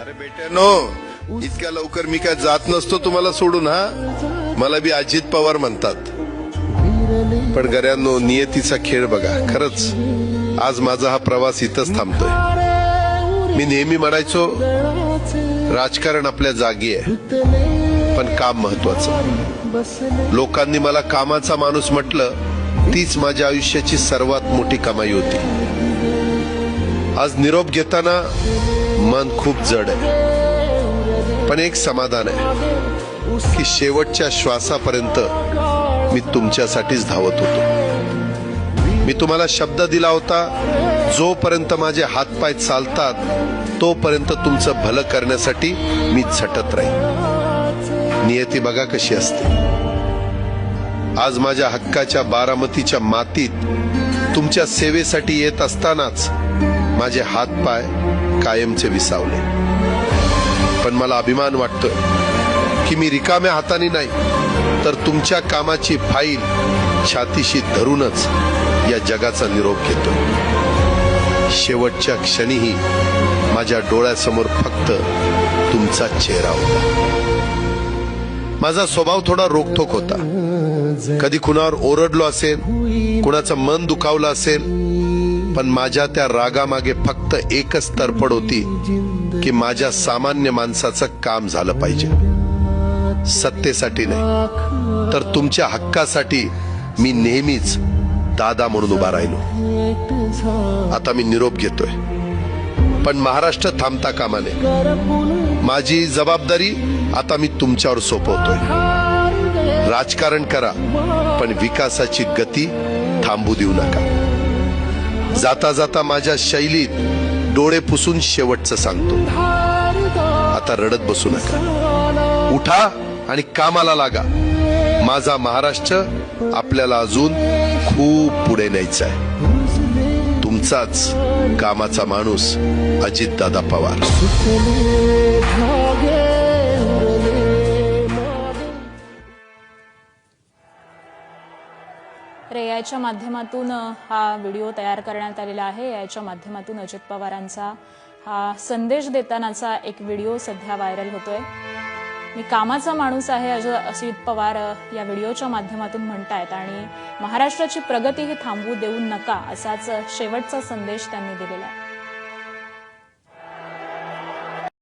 अरे बेट्यानो, इतक्या लवकर मी काय जात नसतो तुम्हाला सोडून. हा, मला बी अजित पवार म्हणतात. पण गऱ्यांनो, नियतीचा खेळ बघा. खरंच आज माझा हा प्रवास इथंच थांबतोय. मी नेहमी म्हणायचो राजकारण आपल्या जागी आहे, पण काम महत्वाचं. लोकांनी मला कामाचा माणूस म्हटलं, तीच माझ्या आयुष्याची सर्वात मोठी कमाई होती. आज निरोप घेताना मन खूप जड आहे, पण एक समाधान आहे की शेवटच्या श्वासापर्यंत मी तुमच्यासाठीच धावत होतो. मी तुम्हाला शब्द दिला होता, जोपर्यंत माझे हातपाय चालतात तोपर्यंत तुमचं भलं करण्यासाठी मी झटत राहीन. नियती बघा कशी असते. आज माझ्या हक्काच्या बारामतीच्या मातीत तुमच्या सेवेसाठी येत असतानाच माझे हातपाय कायमचे विसावले. पण मला अभिमान वाटतोय की मी रिकाम्या हाताने नाही, तर तुमच्या कामाची फाईल छातीशी धरूनच या जगाचा निरोप घेतोय. शेवटच्या क्षणीही माझ्या डोळ्यासमोर फक्त तुमचा चेहरा होता. माझा स्वभाव थोडा रोखठोक होता. कधी कुणावर ओरडलो असेल, कुणाचं मन दुखावलं असेल, पण माझ्या त्या रागामागे फक्त एकच तरफड होती की माझ्या सामान्य माणसाचं काम झालं पाहिजे. सत्तेसाठी नाही, तर तुमच्या हक्कासाठी मी नेहमीच दादा म्हणून उभा राहिलो. आता मी निरोप घेतोय, पण महाराष्ट्र थांबता कामा नये. माझी जबाबदारी आता मी तुमच्यावर सोपवतोय. राजकारण करा, पण विकासाची गती थांबू देऊ नका. जाता जाता माझ्या शैलीत डोळे पुसून शेवटचं सांगतो, आता रडत बसू नका. उठा आणि कामाला लागा. माझा महाराष्ट्र आपल्याला अजून खूप पुढे न्यायचा आहे. तुमचाच कामाचा माणूस अजितदादा पवार. याच्या माध्यमातून हा व्हिडिओ तयार करण्यात आलेला आहे. याच्या माध्यमातून अजित पवारांचा हा संदेश देतानाचा एक व्हिडिओ सध्या व्हायरल होतोय. मी कामाचा माणूस आहे अजित पवार या व्हिडिओच्या माध्यमातून म्हणतायत आणि महाराष्ट्राची प्रगती ही थांबवू देऊ नका असाच शेवटचा संदेश त्यांनी दिलेला आहे.